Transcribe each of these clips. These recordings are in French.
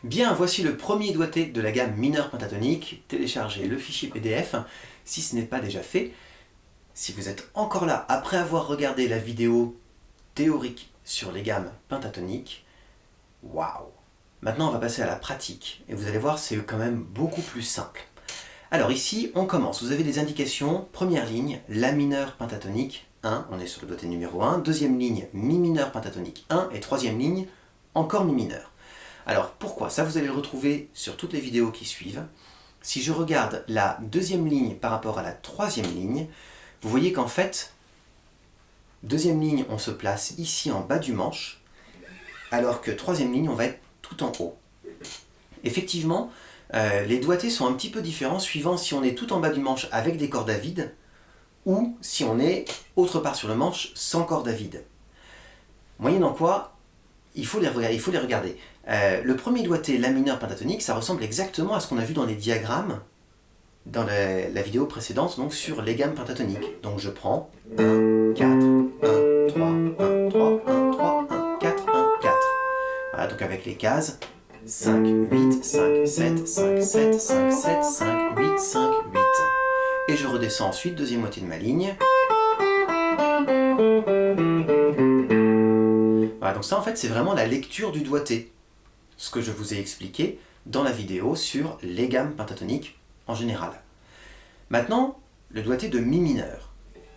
Bien, voici le premier doigté de la gamme mineur pentatonique. Téléchargez le fichier PDF si ce n'est pas déjà fait. Si vous êtes encore là après avoir regardé la vidéo théorique sur les gammes pentatoniques, waouh! Maintenant on va passer à la pratique et vous allez voir c'est quand même beaucoup plus simple. Alors ici on commence, vous avez des indications, première ligne, La mineur pentatonique 1, on est sur le doigté numéro 1, deuxième ligne, Mi mineur pentatonique 1 et troisième ligne, encore Mi mineur. Alors pourquoi? Ça vous allez le retrouver sur toutes les vidéos qui suivent. Si je regarde la deuxième ligne par rapport à la troisième ligne, vous voyez qu'en fait, deuxième ligne on se place ici en bas du manche, alors que troisième ligne on va être tout en haut. Effectivement, les doigtés sont un petit peu différents suivant si on est tout en bas du manche avec des cordes à vide ou si on est autre part sur le manche sans cordes à vide. Moyennant quoi, il faut les regarder. Le premier doigté, La mineur pentatonique, ça ressemble exactement à ce qu'on a vu dans les diagrammes dans la vidéo précédente, donc sur les gammes pentatoniques. Donc je prends 1, 4, 1, 3, 1, 3, 1, 3, 1, 4, 1, 4. Voilà, donc avec les cases 5, 8, 5, 7, 5, 7, 5, 7, 5, 8, 5, 8. Et je redescends ensuite, deuxième moitié de ma ligne. Voilà, donc ça en fait c'est vraiment la lecture du doigté. Ce que je vous ai expliqué dans la vidéo sur les gammes pentatoniques en général. Maintenant, le doigté de Mi mineur.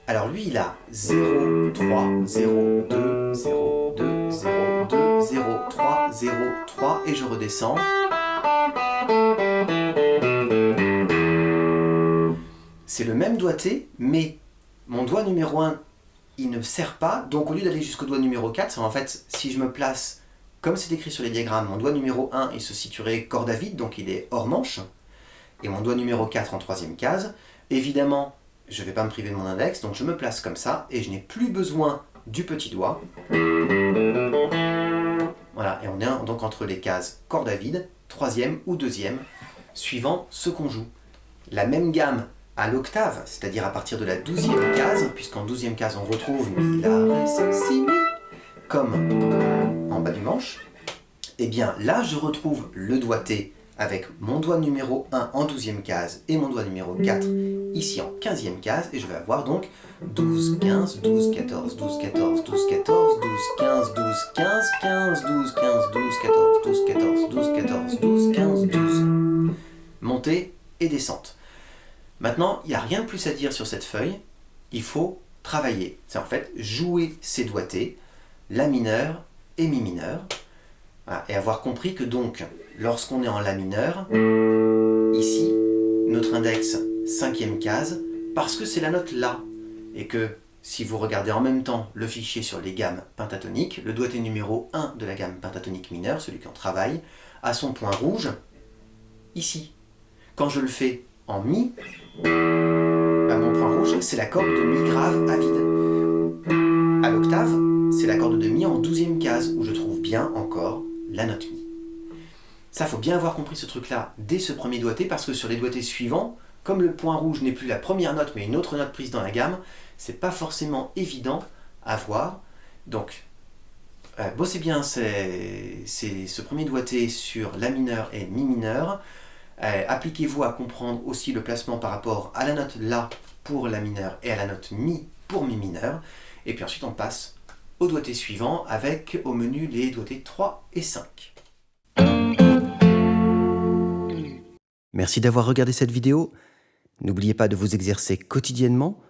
Alors lui, il a 0, 3, 0, 2, 0, 2, 0, 2, 0, 3, 0, 3, et je redescends. C'est le même doigté, mais mon doigt numéro 1, il ne sert pas, donc au lieu d'aller jusqu'au doigt numéro 4, en fait, si je me place comme c'est écrit sur les diagrammes, mon doigt numéro 1, il se situerait corde à vide, donc il est hors manche, et mon doigt numéro 4 en troisième case. Évidemment, je ne vais pas me priver de mon index, donc je me place comme ça, et je n'ai plus besoin du petit doigt. Voilà, et on est donc entre les cases corde à vide, troisième ou deuxième, suivant ce qu'on joue. La même gamme à l'octave, c'est-à-dire à partir de la 12e case, puisqu'en 12e case on retrouve Mi, La, Ré, Sol, Si, Mi, comme en bas du manche, et bien là je retrouve le doigté avec mon doigt numéro 1 en 12e case et mon doigt numéro 4 ici en 15e case, et je vais avoir donc 12, 15, 12, 14, 12, 14, 12, 14, 12, 15, 12, 15, 15, 12, 15, 12, 14, 12, 14, 12, 14, 12, 15, 12. Montée et descente. Maintenant, il n'y a rien de plus à dire sur cette feuille, il faut travailler. C'est en fait jouer ces doigtés, La mineur et Mi mineur. Voilà, et avoir compris que donc, lorsqu'on est en La mineur, ici, notre index 5e case, parce que c'est la note La, et que si vous regardez en même temps le fichier sur les gammes pentatoniques, le doigté numéro 1 de la gamme pentatonique mineure, celui qui en travaille, a son point rouge ici. Quand je le fais en Mi, mon point rouge, c'est la corde de Mi grave à vide. À l'octave, c'est la corde de Mi en 12e case, où je trouve bien encore la note Mi. Ça, faut bien avoir compris ce truc-là dès ce premier doigté, parce que sur les doigtés suivants, comme le point rouge n'est plus la première note, mais une autre note prise dans la gamme, c'est pas forcément évident à voir. Donc, bossez bien ce premier doigté sur La mineur et Mi mineur. Appliquez-vous à comprendre aussi le placement par rapport à la note La pour La mineur et à la note Mi pour Mi mineur. Et puis ensuite on passe au doigté suivant avec au menu les doigtés 3 et 5. Merci d'avoir regardé cette vidéo. N'oubliez pas de vous exercer quotidiennement,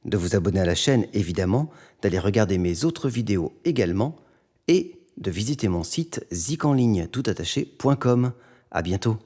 de vous abonner à la chaîne évidemment, d'aller regarder mes autres vidéos également et de visiter mon site zikenligne toutattaché.com. À bientôt.